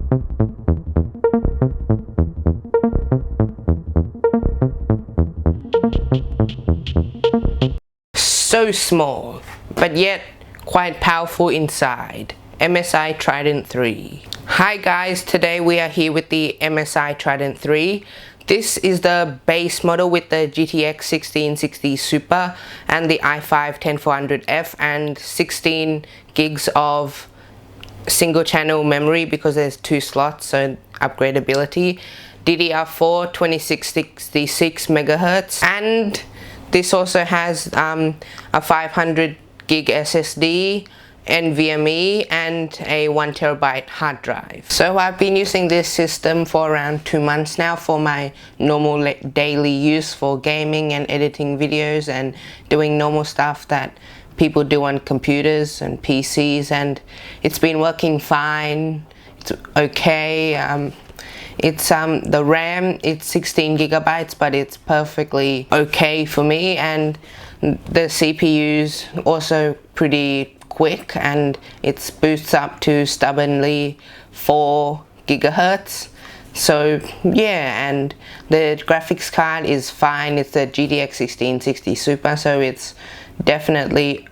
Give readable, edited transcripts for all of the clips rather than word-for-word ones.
So small, but yet quite powerful inside. MSI Trident 3. Hi guys, today we are here with the MSI Trident 3. This is the base model with the GTX 1660 Super and the i5 10400F and 16 gigs of single channel memory because there's 2 slots, so upgradability. DDR4 2666 megahertz, and this also has a 500 gig SSD, NVMe, and a 1 terabyte hard drive. So I've been using this system for around 2 months now for my normal daily use for gaming and editing videos and doing normal stuff that people do on computers and PCs, and it's been working fine. It's okay. It's the RAM, it's 16 gigabytes, but it's perfectly okay for me, and the CPU's also pretty quick, and it boosts up to stubbornly 4 gigahertz. So yeah, and the graphics card is fine. It's the GTX 1660 Super, so it's definitely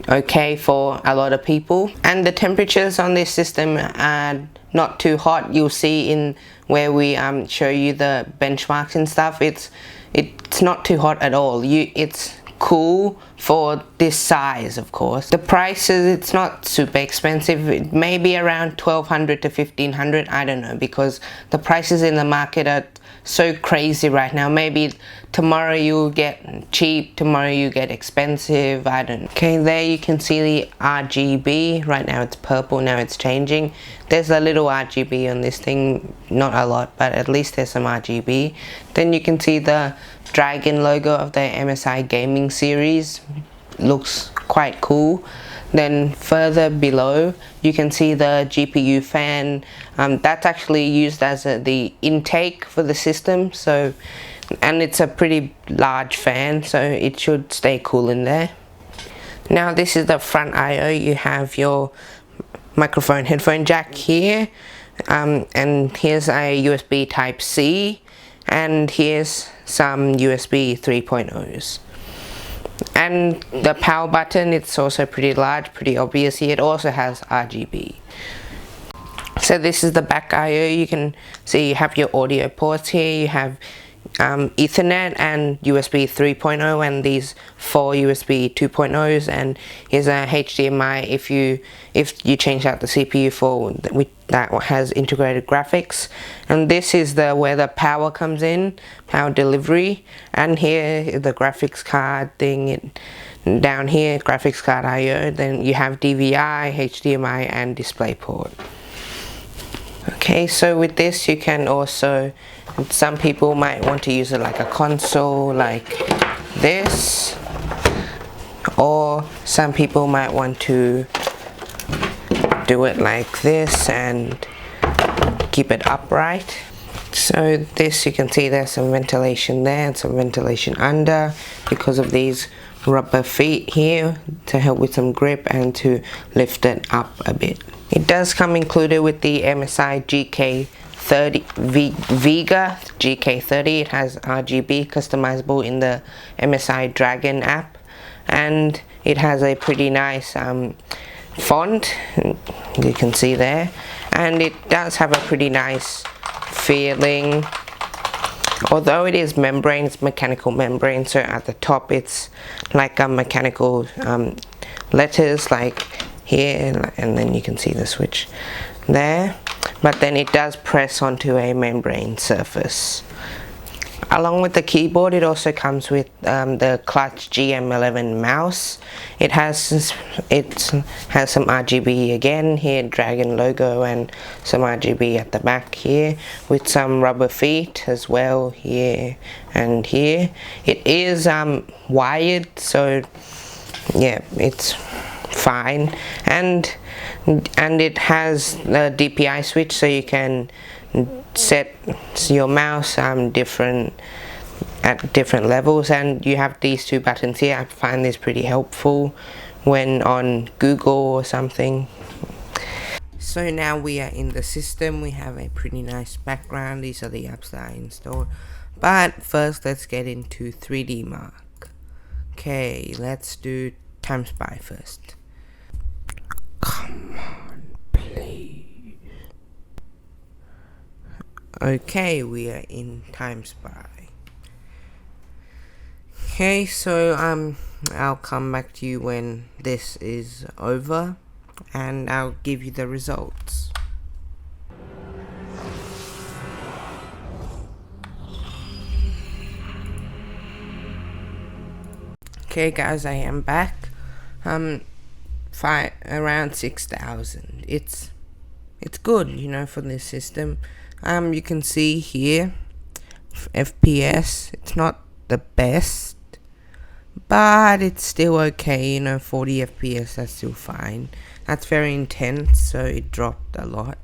okay for a lot of people. And the temperatures on this system are not too hot. You'll see in where we show you the benchmarks and stuff, it's not too hot at all. It's cool for this size. Of course, the prices, it's not super expensive. It may be around 1200 to 1500, I don't know, because the prices in the market are so crazy right now. Maybe tomorrow you'll get cheap, tomorrow you get expensive, I don't know. Okay, there you can see the RGB. Right now it's purple, now it's changing. There's a little RGB on this thing, not a lot, but at least there's some RGB. Then you can see the dragon logo of the MSI gaming series. Looks quite cool. Then further below you can see the GPU fan. That's actually used as the intake for the system, so, and it's a pretty large fan, so it should stay cool in there. Now this is the front I/O. You have your microphone headphone jack here, and here's a USB type C, and here's some USB 3.0s. And the power button, it's also pretty large, pretty obvious here. It also has RGB. So this is the back I/O. You can see you have your audio ports here. You have Ethernet and USB 3.0 and these 4 USB 2.0s, and here's a HDMI if you change out the CPU for that has integrated graphics. And this is where the power comes in, power delivery, and here is the graphics card thing. Down here, graphics card I/O. Then you have DVI, HDMI, and DisplayPort. Okay, so with this you can also, some people might want to use it like a console like this, or some people might want to do it like this and keep it upright. So this, you can see there's some ventilation there and some ventilation under because of these rubber feet here to help with some grip and to lift it up a bit. It does come included with the MSI GK30 Vega GK30. It has RGB customizable in the MSI Dragon app, and it has a pretty nice font, you can see there, and it does have a pretty nice feeling. Although it is membrane, it's mechanical membrane, so at the top it's like a mechanical letters like here, and then you can see the switch there, but then it does press onto a membrane surface. Along with the keyboard, it also comes with the Clutch GM11 mouse. It has some RGB again here, Dragon logo, and some RGB at the back here with some rubber feet as well here and here. It is wired, so yeah, it's fine, and it has the DPI switch, so you can set your mouse at different levels, and you have these 2 buttons here. I find this pretty helpful when on Google or something. So now we are in the system. We have a pretty nice background. These are the apps that I installed. But first, let's get into 3D Mark. Okay, let's do Time Spy first. Come on, please. Okay, we are in Time Spy. Okay, so I'll come back to you when this is over, and I'll give you the results. Okay guys, I am back. Around 6,000. It's good, you know, for this system. You can see here, FPS. It's not the best, but it's still okay. You know, 40 FPS. That's still fine. That's very intense, so it dropped a lot.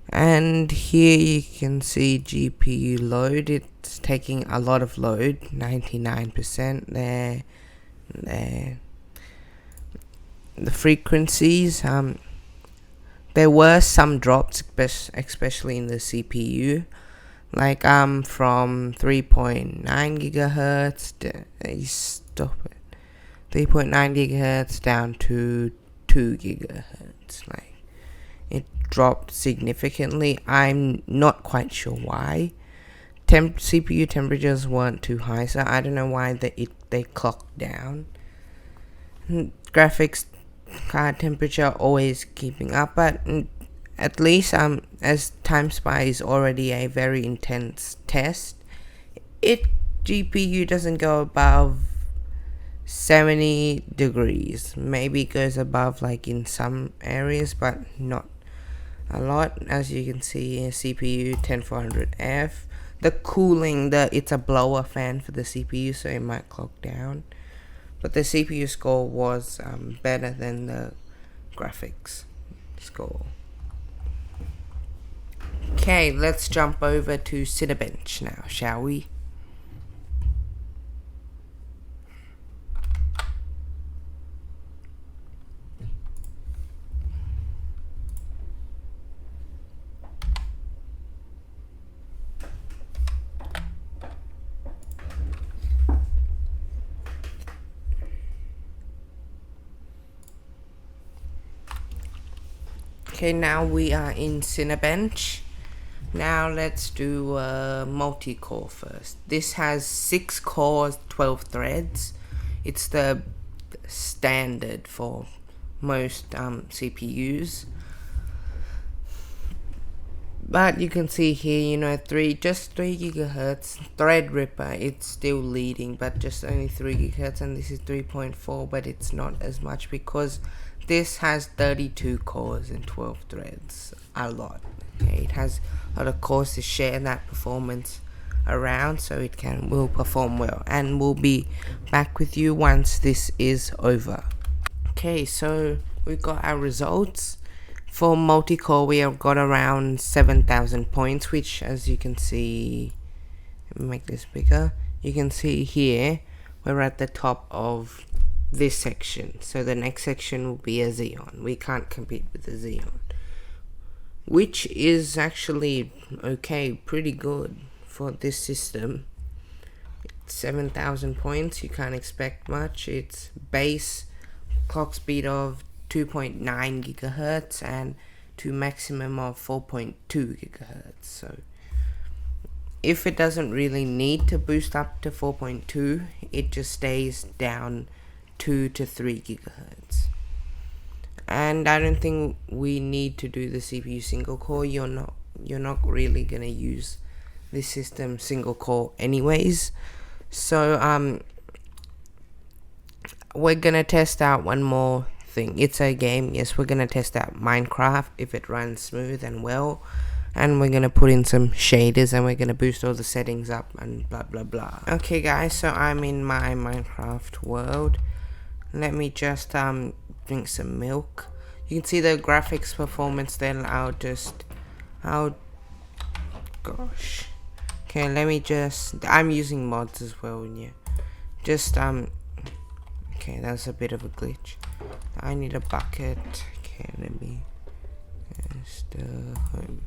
And here you can see GPU load. It's taking a lot of load, 99% there. The frequencies, there were some drops, especially in the CPU, like from 3.9 gigahertz. Stop it. 3.9 gigahertz down to 2 gigahertz. Like, it dropped significantly. I'm not quite sure why. CPU temperatures weren't too high, so I don't know why they clocked down. Graphics card temperature always keeping up, but at least as Time Spy is already a very intense test, GPU doesn't go above 70 degrees. Maybe it goes above, like, in some areas, but not a lot. As you can see, CPU 10400F. The cooling, it's a blower fan for the CPU, so it might clock down. But the CPU score was better than the graphics score. Okay, let's jump over to Cinebench now, shall we? Okay, now we are in Cinebench. Now let's do multi-core first. This has 6 cores, 12 threads. It's the standard for most CPUs. But you can see here, you know, 3 gigahertz. Threadripper, it's still leading, but just only 3 gigahertz, and this is 3.4, but it's not as much because this has 32 cores and 12 threads. A lot. Okay, it has a lot of cores to share that performance around, so it will perform well, and we'll be back with you once this is over. Okay, so we've got our results. For multi-core, we have got around 7,000 points, which, as you can see, let me make this bigger. You can see here, we're at the top of this section. So the next section will be a Xeon. We can't compete with the Xeon, which is actually okay, pretty good for this system. 7,000 points, you can't expect much. It's base clock speed of 2.9 gigahertz and to maximum of 4.2 gigahertz. So if it doesn't really need to boost up to 4.2, it just stays down 2 to 3 gigahertz. And I don't think we need to do the CPU single core. You're not really gonna use this system single core anyways. So we're gonna test out one more thing. It's a game. Yes, we're gonna test out Minecraft if it runs smooth and well, and we're gonna put in some shaders and we're gonna boost all the settings up and blah blah blah. Okay guys, so I'm in my Minecraft world. Let me just drink some milk. You can see the graphics performance there. Gosh. Okay, let me I'm using mods as well, yeah. Okay, that's a bit of a glitch. I need a bucket. Okay, let me Mr. Home.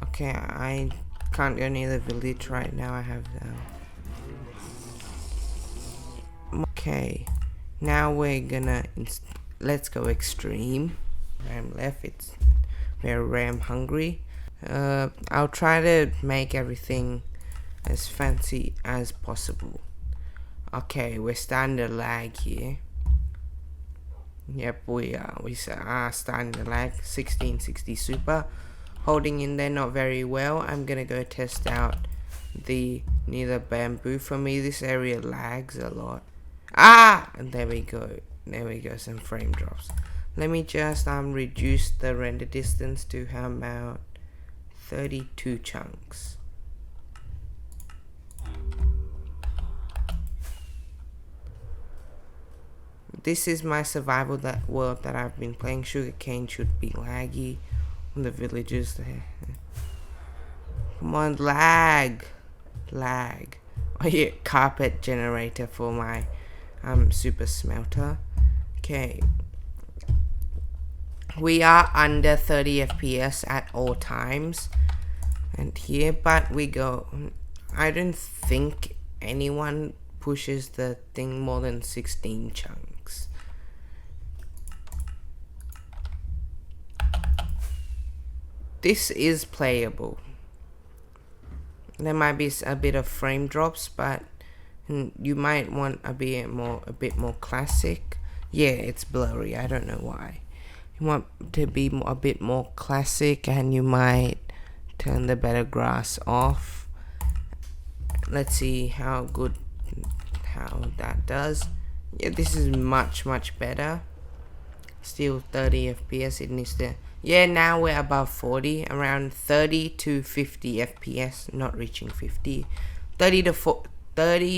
Okay, I can't go near the village right now. I have okay, now we're gonna let's go extreme. RAM left. It's very RAM hungry. I'll try to make everything as fancy as possible. Okay, we're starting to lag here. Yep, we are starting to lag. 1660 super, holding in there not very well. I'm gonna go test out near the bamboo. For me, this area lags a lot. And there we go, some frame drops. Let me just reduce the render distance to about 32 chunks. This is my survival world that I've been playing. Sugarcane should be laggy on the villages there. Come on, lag. Oh yeah, carpet generator for my super smelter. Okay. We are under 30 FPS at all times. And here, but we go. I don't think anyone pushes the thing more than 16 chunks. This is playable. There might be a bit of frame drops, but you might want a bit more classic. Yeah, it's blurry. I don't know why. You want to be a bit more classic, and you might turn the better grass off. Let's see how that does. Yeah, this is much better. Still 30 FPS. It needs to. Yeah, now we're above 40, around 30 to 50 FPS. Not reaching 50. 30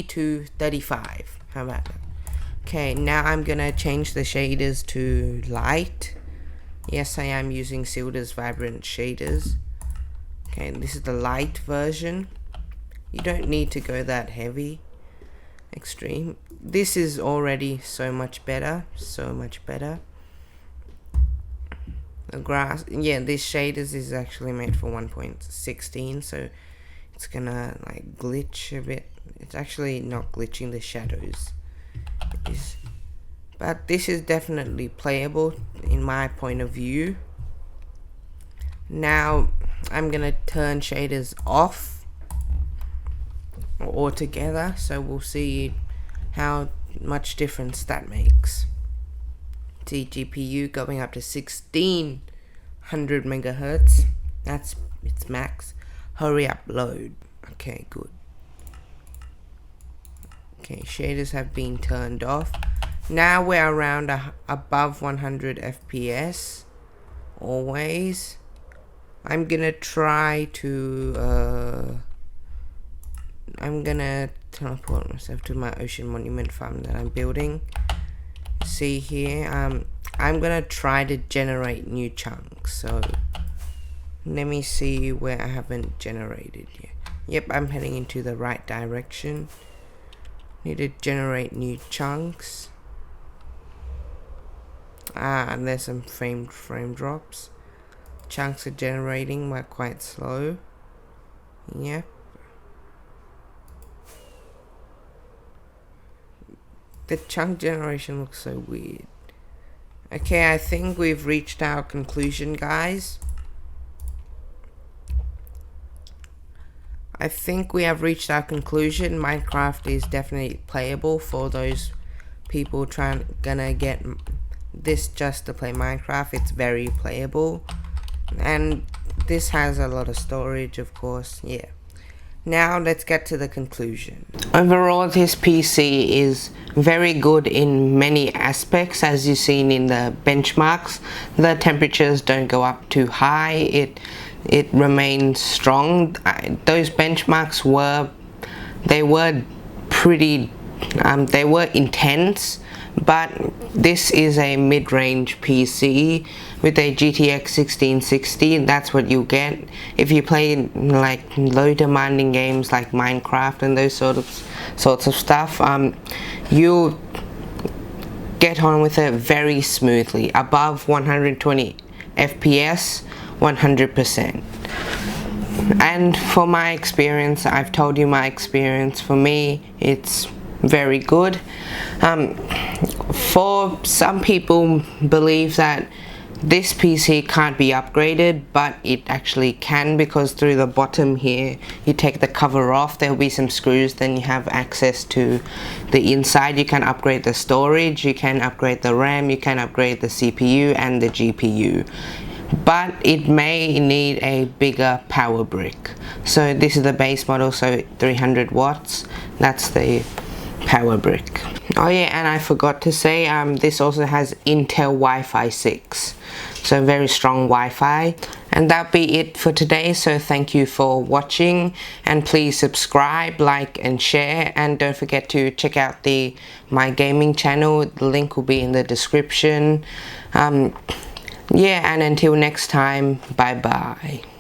to 35. How about that? Okay, now I'm gonna change the shaders to light. Yes, I am using Silder's Vibrant shaders. Okay, this is the light version. You don't need to go that heavy. Extreme. This is already so much better. The grass, yeah, this shaders is actually made for 1.16, so it's gonna like glitch a bit. It's actually not glitching, the shadows is, but this is definitely playable in my point of view. Now I'm gonna turn shaders off altogether, so we'll see how much difference that makes. See, GPU going up to 1600 megahertz. That's its max. Hurry up, load. Okay, good. Okay, shaders have been turned off. Now we're around above 100 FPS. Always. I'm gonna try to I'm gonna teleport myself to my ocean monument farm that I'm building. See here, I'm gonna try to generate new chunks, so let me see where I haven't generated yet. Yep, I'm heading into the right direction. Need to generate new chunks. And there's some frame drops. Chunks are generating, but quite slow. Yep. The chunk generation looks so weird. Okay, I think we've reached our conclusion, guys. I think we have reached our conclusion. Minecraft is definitely playable for those people gonna get this just to play Minecraft. It's very playable, and this has a lot of storage, of course. Yeah. Now let's get to the conclusion. Overall, this PC is very good in many aspects. As you've seen in the benchmarks, the temperatures don't go up too high. It remains strong. Those benchmarks were pretty they were intense, but this is a mid-range PC with a GTX 1660. That's what you get if you play like low demanding games like Minecraft and those sorts of stuff. You get on with it very smoothly. Above 120 FPS 100%. And for my experience, I've told you my experience. For me, it's very good. For some people believe that this PC can't be upgraded, but it actually can, because through the bottom here, you take the cover off, there'll be some screws, then you have access to the inside. You can upgrade the storage, you can upgrade the RAM, you can upgrade the CPU and the GPU. But it may need a bigger power brick. So this is the base model, so 300 watts, that's the power brick. Oh yeah, and I forgot to say, this also has Intel Wi-Fi 6, so very strong Wi-Fi. And that'll be it for today, so thank you for watching, and please subscribe, like and share, and don't forget to check out my gaming channel. The link will be in the description. Yeah, and until next time, bye bye.